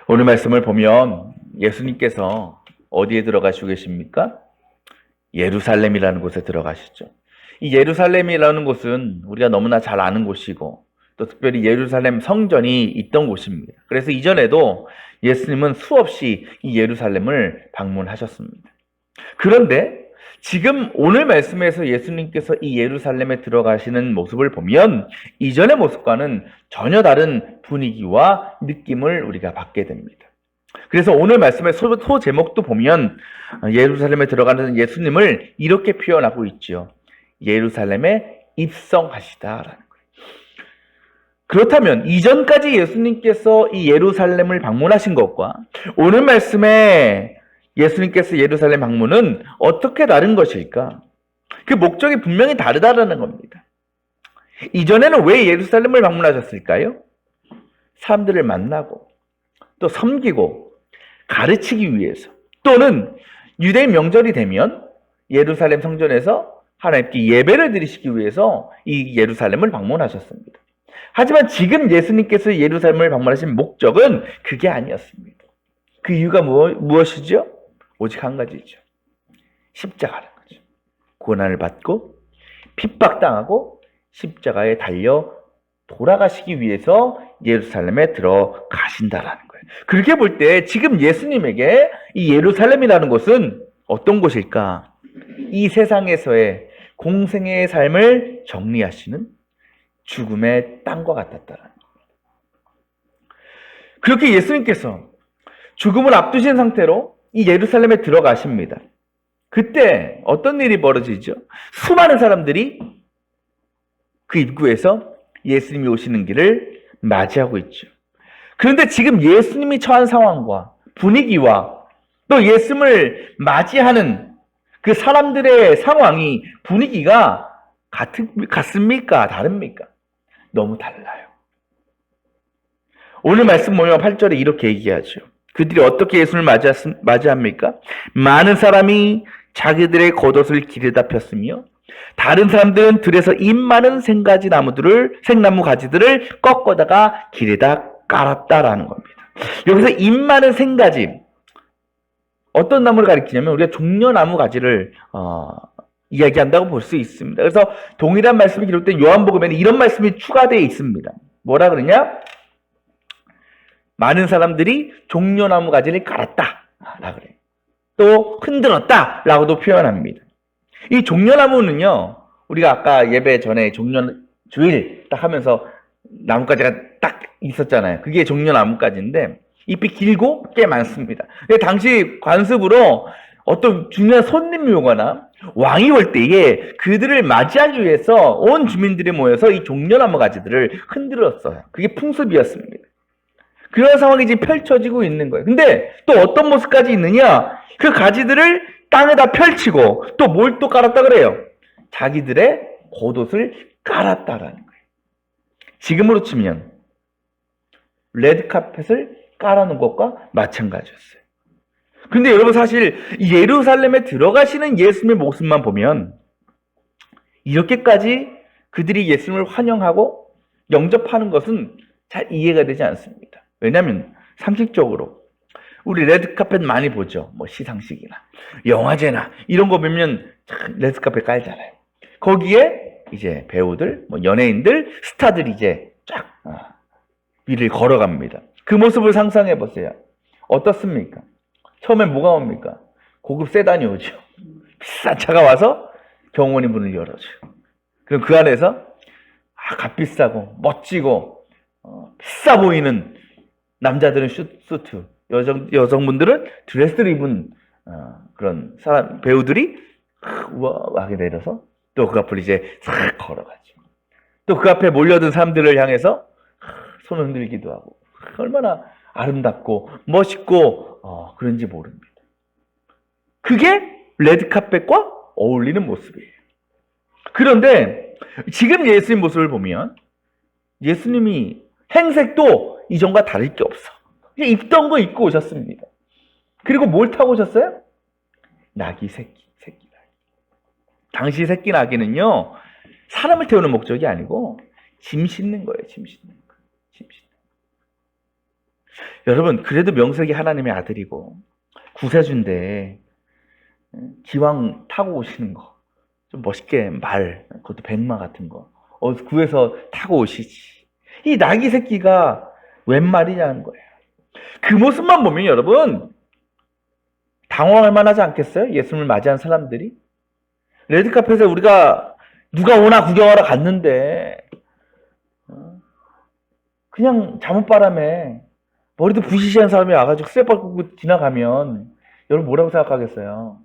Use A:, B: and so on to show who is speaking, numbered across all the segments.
A: 오늘 말씀을 보면 예수님께서 어디에 들어가시고 계십니까? 예루살렘이라는 곳에 들어가시죠. 이 예루살렘이라는 곳은 우리가 너무나 잘 아는 곳이고 또 특별히 예루살렘 성전이 있던 곳입니다. 그래서 이전에도 예수님은 수없이 이 예루살렘을 방문하셨습니다. 그런데 지금 오늘 말씀에서 예수님께서 이 예루살렘에 들어가시는 모습을 보면 이전의 모습과는 전혀 다른 분위기와 느낌을 우리가 받게 됩니다. 그래서 오늘 말씀의 소 제목도 보면 예루살렘에 들어가는 예수님을 이렇게 표현하고 있죠. 예루살렘에 입성하시다라는 거예요. 그렇다면 이전까지 예수님께서 이 예루살렘을 방문하신 것과 오늘 말씀에 예수님께서 예루살렘 방문은 어떻게 다른 것일까? 그 목적이 분명히 다르다라는 겁니다. 이전에는 왜 예루살렘을 방문하셨을까요? 사람들을 만나고 또 섬기고 가르치기 위해서, 또는 유대인 명절이 되면 예루살렘 성전에서 하나님께 예배를 드리시기 위해서 이 예루살렘을 방문하셨습니다. 하지만 지금 예수님께서 예루살렘을 방문하신 목적은 그게 아니었습니다. 그 이유가 무엇이죠? 오직 한 가지죠. 십자가라는 거죠. 고난을 받고 핍박당하고 십자가에 달려 돌아가시기 위해서 예루살렘에 들어가신다라는 거예요. 그렇게 볼 때 지금 예수님에게 이 예루살렘이라는 곳은 어떤 곳일까? 이 세상에서의 공생의 삶을 정리하시는 죽음의 땅과 같았다라는 거예요. 그렇게 예수님께서 죽음을 앞두신 상태로 이 예루살렘에 들어가십니다. 그때 어떤 일이 벌어지죠? 수많은 사람들이 그 입구에서 예수님이 오시는 길을 맞이하고 있죠. 그런데 지금 예수님이 처한 상황과 분위기와 또 예수님을 맞이하는 그 사람들의 상황이, 분위기가 같습니까? 다릅니까? 너무 달라요. 오늘 말씀 보면 8절에 이렇게 얘기하죠. 그들이 어떻게 예수님을 맞이합니까? 많은 사람이 자기들의 겉옷을 길에다 폈으며 다른 사람들은 들에서 잎 많은 생나무 가지들을 꺾어다가 길에다 깔았다라는 겁니다. 여기서 잎 많은 생가지, 어떤 나무를 가리키냐면 우리가 종려나무 가지를 이야기한다고 볼 수 있습니다. 그래서 동일한 말씀이 기록된 요한복음에는 이런 말씀이 추가되어 있습니다. 뭐라 그러냐? 많은 사람들이 종려나무 가지를 깔았다 라 그래요. 또 흔들었다 라고도 표현합니다. 이 종려나무는요, 우리가 아까 예배 전에 주일 딱 하면서 나뭇가지가 딱 있었잖아요. 그게 종려나뭇가지인데 잎이 길고 꽤 많습니다. 당시 관습으로 어떤 중요한 손님이 오거나 왕이 올 때에 그들을 맞이하기 위해서 온 주민들이 모여서 이 종려나무 가지들을 흔들었어요. 그게 풍습이었습니다. 그런 상황이 지금 펼쳐지고 있는 거예요. 근데 또 어떤 모습까지 있느냐? 그 가지들을 땅에다 펼치고 또 뭘 또 깔았다 그래요? 자기들의 겉옷을 깔았다라는 거예요. 지금으로 치면 레드카펫을 깔아놓은 것과 마찬가지였어요. 근데 여러분, 사실 예루살렘에 들어가시는 예수님의 모습만 보면 이렇게까지 그들이 예수님을 환영하고 영접하는 것은 잘 이해가 되지 않습니다. 왜냐하면 상식적으로 우리 레드카펫 많이 보죠. 뭐 시상식이나 영화제나 이런 거 보면 레드카펫 깔잖아요. 거기에 이제 배우들, 뭐 연예인들, 스타들이 이제 쫙 위를 걸어갑니다. 그 모습을 상상해 보세요. 어떻습니까? 처음에 뭐가 옵니까? 고급 세단이 오죠. 비싼 차가 와서 경호원이 문을 열어줘요. 그럼 그 안에서 값비싸고 멋지고 비싸 보이는 남자들은 수트, 여성분들은 드레스를 입은 그런 배우들이 우아하게 내려서 또 그 앞을 이제 싹 걸어가죠. 또 그 앞에 몰려든 사람들을 향해서 손을 흔들기도 하고, 얼마나 아름답고 멋있고 그런지 모릅니다. 그게 레드카펫과 어울리는 모습이에요. 그런데 지금 예수님 모습을 보면 예수님이 행색도 이전과 다를 게 없어. 그냥 입던 거 입고 오셨습니다. 그리고 뭘 타고 오셨어요? 새끼 나귀. 당시 새끼 나귀는요, 사람을 태우는 목적이 아니고 짐 싣는 거예요. 짐 싣는 거. 여러분, 그래도 명색이 하나님의 아들이고 구세주인데 기왕 타고 오시는 거, 좀 멋있게 말, 그것도 백마 같은 거 어디서 구해서 타고 오시지. 이 나귀 새끼가 웬 말이냐는 거예요. 그 모습만 보면 여러분 당황할 만하지 않겠어요? 예수님을 맞이한 사람들이. 레드카펫에 우리가 누가 오나 구경하러 갔는데 그냥 잠옷바람에 머리도 부시시한 사람이 와가지고 쇠발 꽂고 지나가면 여러분 뭐라고 생각하겠어요?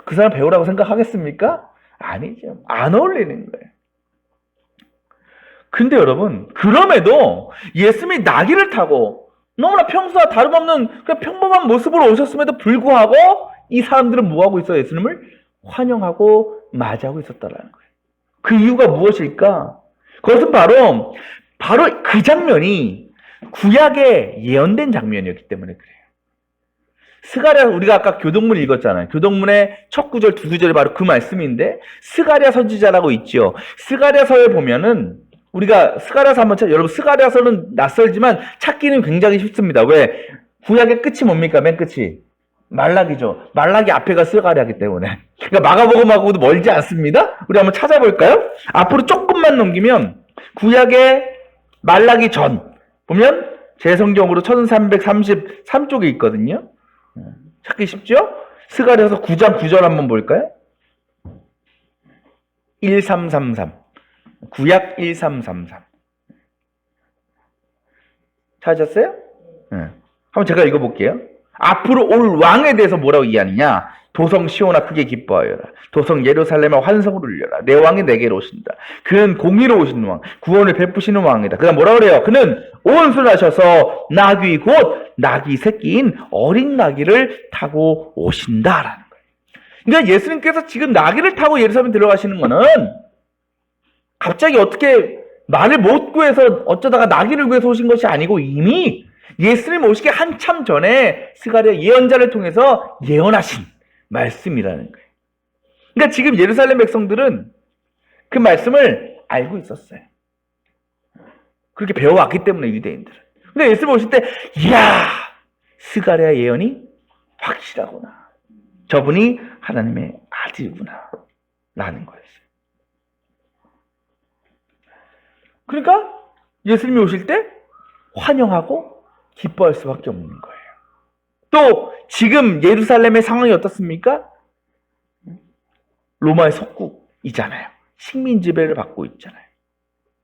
A: 그 사람 배우라고 생각하겠습니까? 아니죠. 안 어울리는 거예요. 근데 여러분, 그럼에도 예수님이 나귀를 타고 너무나 평소와 다름없는 그냥 평범한 모습으로 오셨음에도 불구하고 이 사람들은 뭐하고 있어요? 예수님을 환영하고 맞이하고 있었다라는 거예요. 그 이유가 무엇일까? 그것은 바로 그 장면이 구약에 예언된 장면이었기 때문에 그래요. 스가랴, 우리가 아까 교동문 읽었잖아요. 교동문의 첫 구절, 두 구절이 바로 그 말씀인데, 스가랴 선지자라고 있죠. 스가랴서에 보면은, 우리가 스가랴서 한번 여러분, 스가랴서는 낯설지만 찾기는 굉장히 쉽습니다. 왜? 구약의 끝이 뭡니까? 맨 끝이. 말라기죠. 말라기 앞에가 스가랴이기 때문에. 그러니까 마가복음하고도 멀지 않습니다. 우리 한번 찾아볼까요? 앞으로 조금만 넘기면, 구약의 말라기 전, 보면, 제 성경으로 1333쪽에 있거든요. 찾기 쉽죠? 스가랴서 9장 9절 한번 볼까요? 1333. 구약 1333. 찾으셨어요? 네. 한번 제가 읽어볼게요. 앞으로 올 왕에 대해서 뭐라고 이해하느냐? 도성 시온아 크게 기뻐하여라. 도성 예루살렘아 환성을 울려라. 내 왕이 내게로 오신다. 그는 공의로 오시는 왕, 구원을 베푸시는 왕이다. 그다음 뭐라 그래요? 그는 온순하셔서 나귀 곧 나귀 새끼인 어린 나귀를 타고 오신다라는 거예요. 그러니까 예수님께서 지금 나귀를 타고 예루살렘 들어가시는 거는 갑자기 어떻게 말을 못 구해서 어쩌다가 나귀를 구해서 오신 것이 아니고 이미 예수님 오시기 한참 전에 스가랴 예언자를 통해서 예언하신 말씀이라는 거예요. 그러니까 지금 예루살렘 백성들은 그 말씀을 알고 있었어요. 그렇게 배워왔기 때문에 유대인들은. 근데 예수님 오실 때 이야 스가랴 예언이 확실하구나. 저분이 하나님의 아들이구나 라는 거였어요. 그러니까 예수님이 오실 때 환영하고 기뻐할 수밖에 없는 거예요. 또 지금 예루살렘의 상황이 어떻습니까? 로마의 속국이잖아요. 식민 지배를 받고 있잖아요.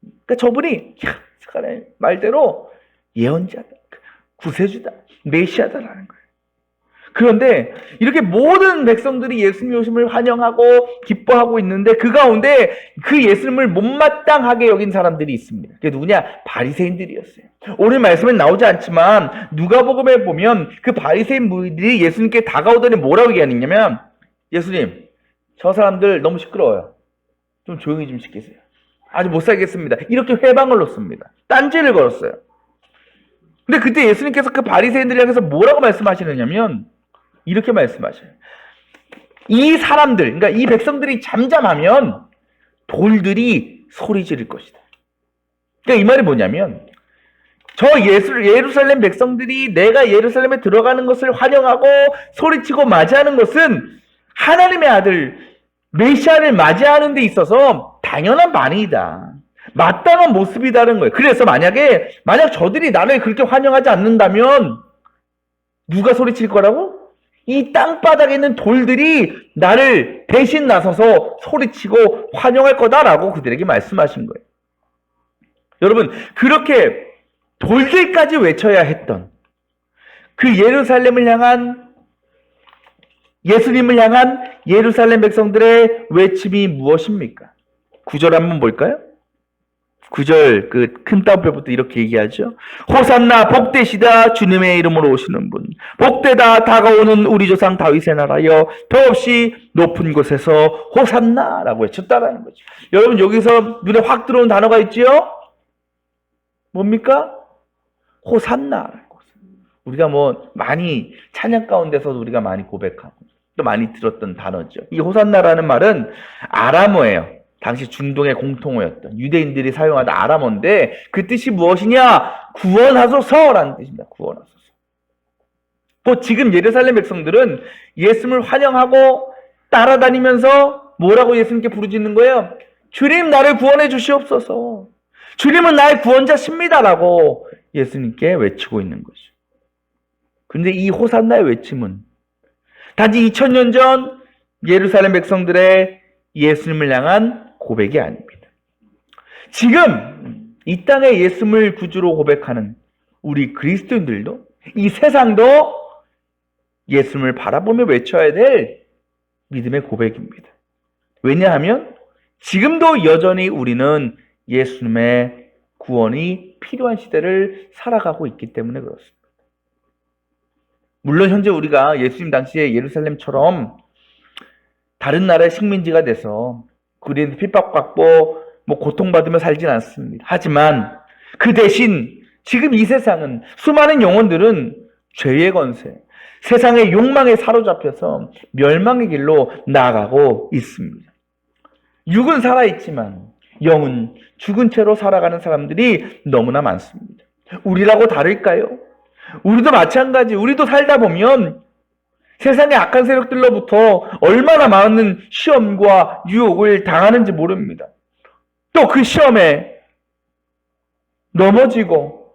A: 그러니까 저분이 스가랴 말대로 예언자다, 구세주다, 메시아다라는 거예요. 그런데 이렇게 모든 백성들이 예수님 오심을 환영하고 기뻐하고 있는데 그 가운데 그 예수님을 못마땅하게 여긴 사람들이 있습니다. 그게 누구냐? 바리새인들이었어요. 오늘 말씀엔 나오지 않지만 누가복음에 보면 그 바리새인들이 예수님께 다가오더니 뭐라고 얘기하느냐면 예수님, 저 사람들 너무 시끄러워요. 좀 조용히 좀 시키세요. 아주 못 살겠습니다. 이렇게 회방을 놓습니다. 딴지를 걸었어요. 근데 그때 예수님께서 그 바리새인들을 향해서 뭐라고 말씀하시느냐면 이렇게 말씀하셔요. 이 사람들, 그러니까 이 백성들이 잠잠하면 돌들이 소리 지를 것이다. 그러니까 이 말이 뭐냐면 저 예루살렘 백성들이 내가 예루살렘에 들어가는 것을 환영하고 소리치고 맞이하는 것은 하나님의 아들 메시아를 맞이하는 데 있어서 당연한 반응이다. 마땅한 모습이다는 거예요. 그래서 만약 저들이 나를 그렇게 환영하지 않는다면 누가 소리칠 거라고? 이 땅바닥에 있는 돌들이 나를 대신 나서서 소리치고 환영할 거다라고 그들에게 말씀하신 거예요. 여러분, 그렇게 돌들까지 외쳐야 했던 그 예루살렘을 향한 예수님을 향한 예루살렘 백성들의 외침이 무엇입니까? 9절 한번 볼까요? 9절 그 큰 따옴표부터 이렇게 얘기하죠. 호산나 복되시다 주님의 이름으로 오시는 분. 복되다 다가오는 우리 조상 다윗의 나라여 더없이 높은 곳에서 호산나라고 외쳤다라는 거죠. 여러분 여기서 눈에 확 들어온 단어가 있지요? 뭡니까? 호산나라는 거. 우리가 많이 찬양 가운데서도 우리가 많이 고백하고 또 많이 들었던 단어죠. 이 호산나라는 말은 아람어예요. 당시 중동의 공통어였던 유대인들이 사용하던 아람어인데 그 뜻이 무엇이냐? 구원하소서라는 뜻입니다. 구원하소서. 또 지금 예루살렘 백성들은 예수님을 환영하고 따라다니면서 뭐라고 예수님께 부르짖는 거예요? 주님, 나를 구원해 주시옵소서. 주님은 나의 구원자십니다라고 예수님께 외치고 있는 것이죠. 그런데 이 호산나의 외침은 단지 2000년 전 예루살렘 백성들의 예수님을 향한 고백이 아닙니다. 지금 이 땅에 예수님을 구주로 고백하는 우리 그리스도인들도, 이 세상도 예수님을 바라보며 외쳐야 될 믿음의 고백입니다. 왜냐하면 지금도 여전히 우리는 예수님의 구원이 필요한 시대를 살아가고 있기 때문에 그렇습니다. 물론 현재 우리가 예수님 당시에 예루살렘처럼 다른 나라의 식민지가 돼서 그리스도인들 핍박받고 고통받으며 살진 않습니다. 하지만 그 대신 지금 이 세상은 수많은 영혼들은 죄의 권세, 세상의 욕망에 사로잡혀서 멸망의 길로 나아가고 있습니다. 육은 살아있지만 영은 죽은 채로 살아가는 사람들이 너무나 많습니다. 우리라고 다를까요? 우리도 마찬가지. 우리도 살다 보면 세상의 악한 세력들로부터 얼마나 많은 시험과 유혹을 당하는지 모릅니다. 또 그 시험에 넘어지고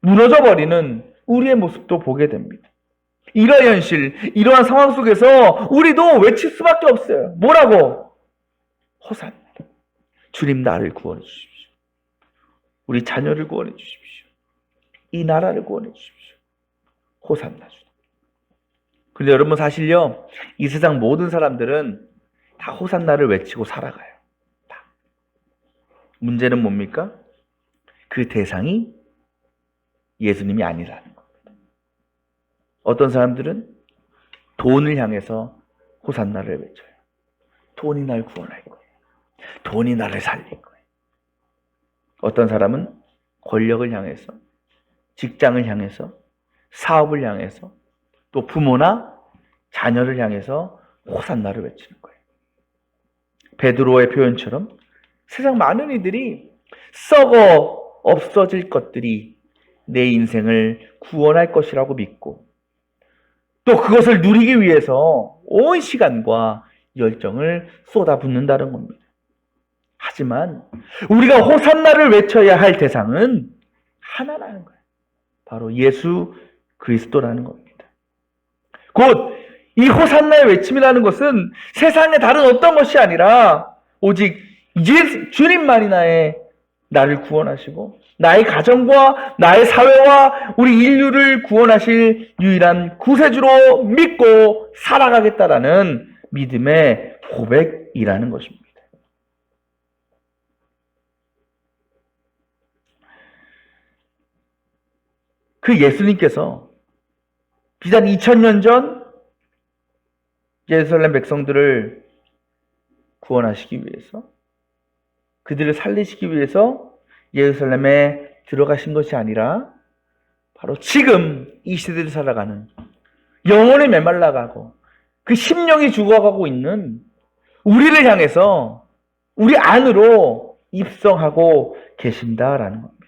A: 무너져버리는 우리의 모습도 보게 됩니다. 이러한 현실, 이러한 상황 속에서 우리도 외칠 수밖에 없어요. 뭐라고? 호산나. 주님, 나를 구원해 주십시오. 우리 자녀를 구원해 주십시오. 이 나라를 구원해 주십시오. 호산나 주님. 그런데 여러분, 사실요, 이 세상 모든 사람들은 다 호산나를 외치고 살아가요. 다. 문제는 뭡니까? 그 대상이 예수님이 아니라는 겁니다. 어떤 사람들은 돈을 향해서 호산나를 외쳐요. 돈이 날 구원할 거예요. 돈이 나를 살릴 거예요. 어떤 사람은 권력을 향해서, 직장을 향해서, 사업을 향해서, 또 부모나 자녀를 향해서 호산나를 외치는 거예요. 베드로의 표현처럼 세상 많은 이들이 썩어 없어질 것들이 내 인생을 구원할 것이라고 믿고 또 그것을 누리기 위해서 온 시간과 열정을 쏟아붓는다는 겁니다. 하지만 우리가 호산나를 외쳐야 할 대상은 하나라는 거예요. 바로 예수 그리스도라는 겁니다. 곧 이 호산나의 외침이라는 것은 세상의 다른 어떤 것이 아니라 오직 주님만이 나를 구원하시고 나의 가정과 나의 사회와 우리 인류를 구원하실 유일한 구세주로 믿고 살아가겠다라는 믿음의 고백이라는 것입니다. 그 예수님께서 비단 2000년 전 예루살렘 백성들을 구원하시기 위해서, 그들을 살리시기 위해서 예루살렘에 들어가신 것이 아니라 바로 지금 이 시대를 살아가는 영혼이 메말라가고 그 심령이 죽어가고 있는 우리를 향해서 우리 안으로 입성하고 계신다라는 겁니다.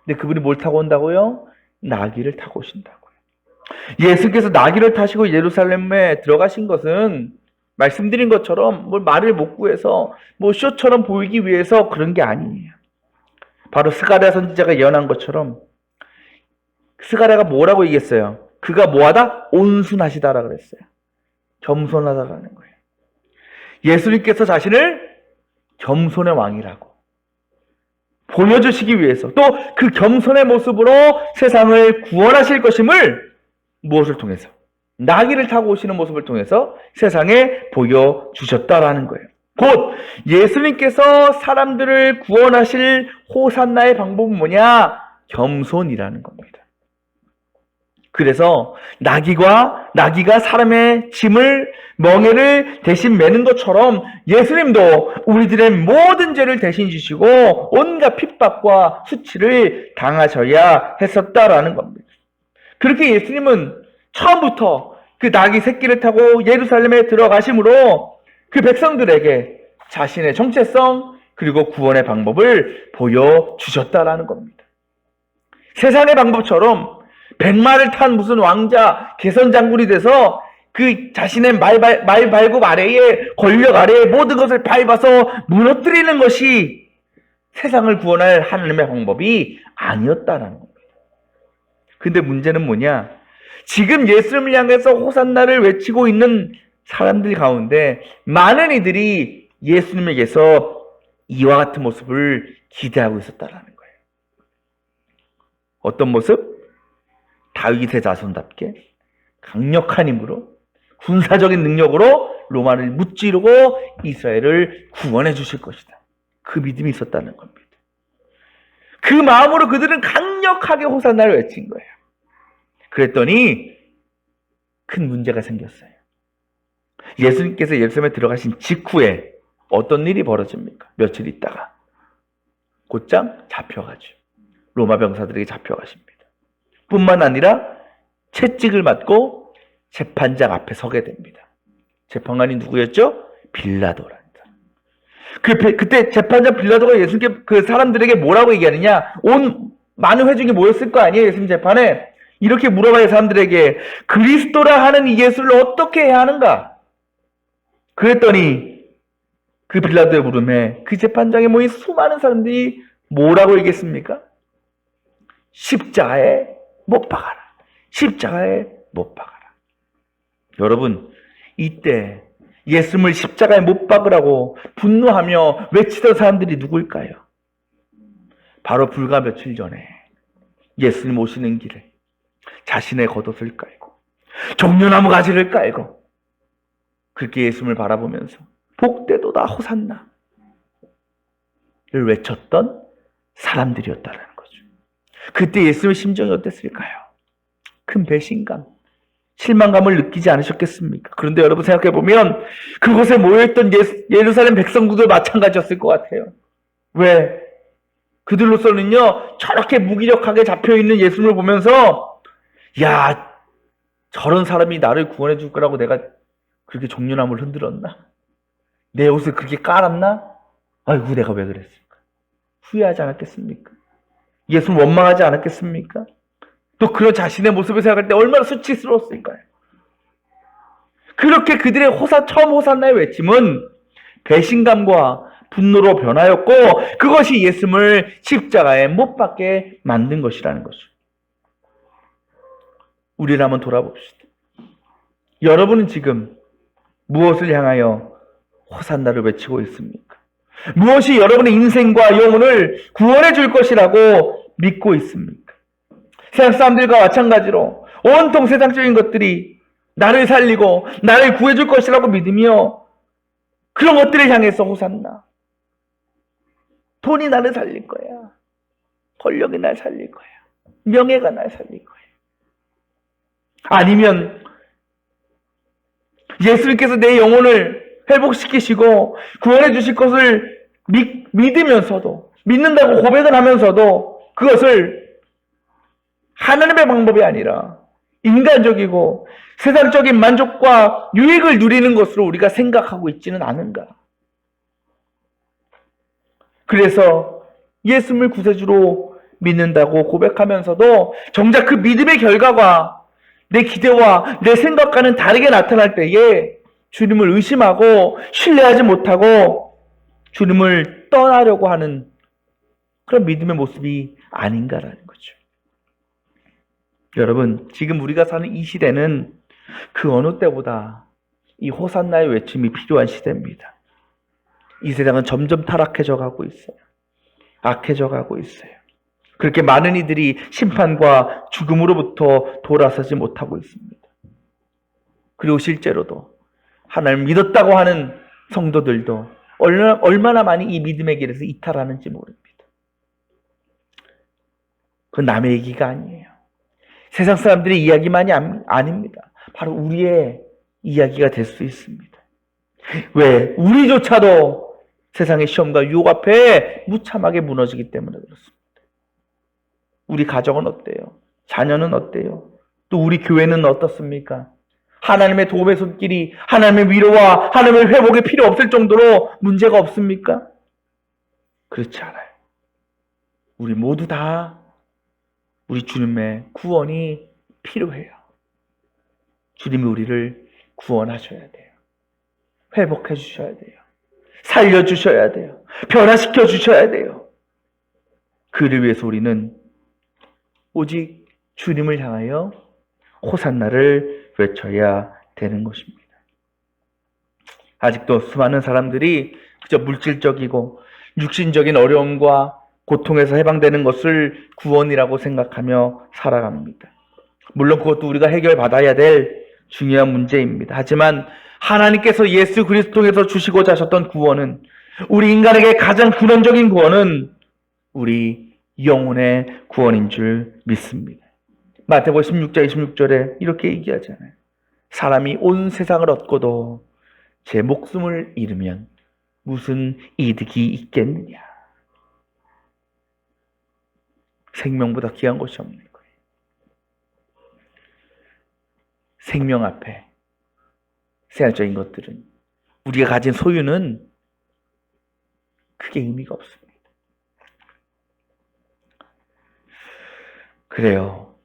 A: 근데 그분이 뭘 타고 온다고요? 나귀를 타고 오신다고요. 예수께서 나귀를 타시고 예루살렘에 들어가신 것은 말씀드린 것처럼 말을 못 구해서 쇼처럼 보이기 위해서 그런 게 아니에요. 바로 스가랴 선지자가 예언한 것처럼 스가랴가 뭐라고 얘기했어요? 그가 뭐하다? 온순하시다라 그랬어요. 겸손하다라는 거예요. 예수님께서 자신을 겸손의 왕이라고 보여주시기 위해서 또 그 겸손의 모습으로 세상을 구원하실 것임을 무엇을 통해서? 나귀를 타고 오시는 모습을 통해서 세상에 보여주셨다라는 거예요. 곧 예수님께서 사람들을 구원하실 호산나의 방법은 뭐냐? 겸손이라는 겁니다. 그래서 나귀가 사람의 짐을, 멍에를 대신 매는 것처럼 예수님도 우리들의 모든 죄를 대신 지시고 온갖 핍박과 수치를 당하셔야 했었다라는 겁니다. 그렇게 예수님은 처음부터 그 나귀 새끼를 타고 예루살렘에 들어가심으로 그 백성들에게 자신의 정체성 그리고 구원의 방법을 보여주셨다라는 겁니다. 세상의 방법처럼 백마를 탄 무슨 왕자, 개선장군이 돼서 그 자신의 말발굽 아래에 권력 아래에 모든 것을 밟아서 무너뜨리는 것이 세상을 구원할 하나님의 방법이 아니었다라는 겁니다. 근데 문제는 뭐냐? 지금 예수님을 향해서 호산나를 외치고 있는 사람들 가운데 많은 이들이 예수님에게서 이와 같은 모습을 기대하고 있었다라는 거예요. 어떤 모습? 다윗의 자손답게 강력한 힘으로 군사적인 능력으로 로마를 무찌르고 이스라엘을 구원해 주실 것이다. 그 믿음이 있었다는 겁니다. 그 마음으로 그들은 강력하게 호산나를 외친 거예요. 그랬더니 큰 문제가 생겼어요. 예수님께서 예루살렘에 들어가신 직후에 어떤 일이 벌어집니까? 며칠 있다가 곧장 잡혀가죠. 로마 병사들에게 잡혀가십니다. 뿐만 아니라 채찍을 맞고 재판장 앞에 서게 됩니다. 재판관이 누구였죠? 빌라도랍니다. 그때 재판장 빌라도가 예수님께 그 사람들에게 뭐라고 얘기하느냐? 온 많은 회중이 모였을 거 아니에요? 예수님 재판에. 이렇게 물어봐요, 사람들에게. 그리스도라 하는 이 예수를 어떻게 해야 하는가? 그랬더니 그 빌라도의 물음에 그 재판장에 모인 수많은 사람들이 뭐라고 얘기했습니까? 십자가에 못 박아라. 십자가에 못 박아라. 여러분, 이때 예수님을 십자가에 못 박으라고 분노하며 외치던 사람들이 누구일까요? 바로 불과 며칠 전에 예수님 오시는 길에 자신의 겉옷을 깔고 종려나무 가지를 깔고 그렇게 예수님을 바라보면서 복되도다 호산나를 외쳤던 사람들이었다는 거죠. 그때 예수님의 심정이 어땠을까요? 큰 배신감, 실망감을 느끼지 않으셨겠습니까? 그런데 여러분 생각해보면 그곳에 모여있던 예루살렘 백성들도 마찬가지였을 것 같아요. 왜? 그들로서는요, 저렇게 무기력하게 잡혀있는 예수님을 보면서 야, 저런 사람이 나를 구원해 줄 거라고 내가 그렇게 종려나무를 흔들었나? 내 옷을 그렇게 깔았나? 아이고, 내가 왜 그랬을까? 후회하지 않았겠습니까? 예수님 원망하지 않았겠습니까? 또 그런 자신의 모습을 생각할 때 얼마나 수치스러웠을까요? 그렇게 그들의 처음 호산나의 외침은 배신감과 분노로 변하였고 그것이 예수님을 십자가에 못 박게 만든 것이라는 거죠. 우리를 한번 돌아봅시다. 여러분은 지금 무엇을 향하여 호산나를 외치고 있습니까? 무엇이 여러분의 인생과 영혼을 구원해 줄 것이라고 믿고 있습니까? 세상 사람들과 마찬가지로 온통 세상적인 것들이 나를 살리고 나를 구해줄 것이라고 믿으며 그런 것들을 향해서 호산나. 돈이 나를 살릴 거야. 권력이 날 살릴 거야. 명예가 날 살릴 거야. 아니면 예수님께서 내 영혼을 회복시키시고 구원해 주실 것을 믿으면서도 믿는다고 고백을 하면서도 그것을 하나님의 방법이 아니라 인간적이고 세상적인 만족과 유익을 누리는 것으로 우리가 생각하고 있지는 않은가? 그래서 예수님을 구세주로 믿는다고 고백하면서도 정작 그 믿음의 결과가 내 기대와 내 생각과는 다르게 나타날 때에 주님을 의심하고 신뢰하지 못하고 주님을 떠나려고 하는 그런 믿음의 모습이 아닌가라는 거죠. 여러분, 지금 우리가 사는 이 시대는 그 어느 때보다 이 호산나의 외침이 필요한 시대입니다. 이 세상은 점점 타락해져 가고 있어요. 악해져 가고 있어요. 그렇게 많은 이들이 심판과 죽음으로부터 돌아서지 못하고 있습니다. 그리고 실제로도 하나님을 믿었다고 하는 성도들도 얼마나 많이 이 믿음의 길에서 이탈하는지 모릅니다. 그건 남의 얘기가 아니에요. 세상 사람들의 이야기만이 아닙니다. 바로 우리의 이야기가 될 수 있습니다. 왜? 우리조차도 세상의 시험과 유혹 앞에 무참하게 무너지기 때문에 그렇습니다. 우리 가정은 어때요? 자녀는 어때요? 또 우리 교회는 어떻습니까? 하나님의 도움의 손길이, 하나님의 위로와 하나님의 회복이 필요 없을 정도로 문제가 없습니까? 그렇지 않아요. 우리 모두 다 우리 주님의 구원이 필요해요. 주님이 우리를 구원하셔야 돼요. 회복해 주셔야 돼요. 살려주셔야 돼요. 변화시켜 주셔야 돼요. 그를 위해서 우리는 오직 주님을 향하여 호산나를 외쳐야 되는 것입니다. 아직도 수많은 사람들이 그저 물질적이고 육신적인 어려움과 고통에서 해방되는 것을 구원이라고 생각하며 살아갑니다. 물론 그것도 우리가 해결받아야 될 중요한 문제입니다. 하지만 하나님께서 예수 그리스도 통해서 주시고자 하셨던 구원은, 우리 인간에게 가장 근원적인 구원은 우리 영혼의 구원인 줄 믿습니다. 마태복음 16장 26절에 이렇게 얘기하잖아요. 사람이 온 세상을 얻고도 제 목숨을 잃으면 무슨 이득이 있겠느냐. 생명보다 귀한 것이 없는 거예요. 생명 앞에 세상적인 것들은, 우리가 가진 소유는 크게 의미가 없습니다. 그래요.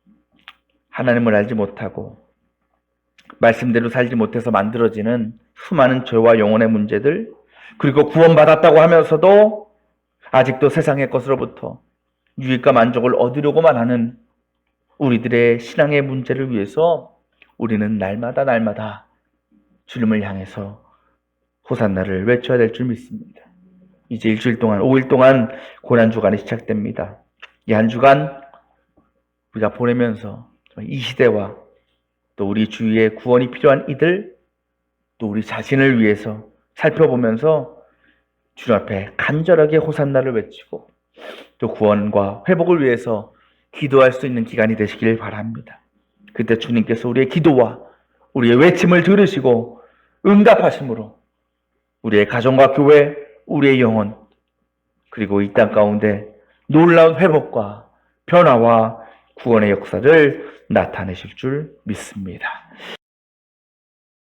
A: 하나님을 알지 못하고 말씀대로 살지 못해서 만들어지는 수많은 죄와 영혼의 문제들, 그리고 구원받았다고 하면서도 아직도 세상의 것으로부터 유익과 만족을 얻으려고만 하는 우리들의 신앙의 문제를 위해서 우리는 날마다 주님을 향해서 호산나를 외쳐야 될 줄 믿습니다. 이제 일주일 동안, 5일 동안 고난주간이 시작됩니다. 이 한 주간 우리가 보내면서 이 시대와 또 우리 주위에 구원이 필요한 이들, 또 우리 자신을 위해서 살펴보면서 주님 앞에 간절하게 호산나를 외치고 또 구원과 회복을 위해서 기도할 수 있는 기간이 되시길 바랍니다. 그때 주님께서 우리의 기도와 우리의 외침을 들으시고 응답하심으로 우리의 가정과 교회, 우리의 영혼, 그리고 이 땅 가운데 놀라운 회복과 변화와 구원의 역사를 나타내실 줄 믿습니다.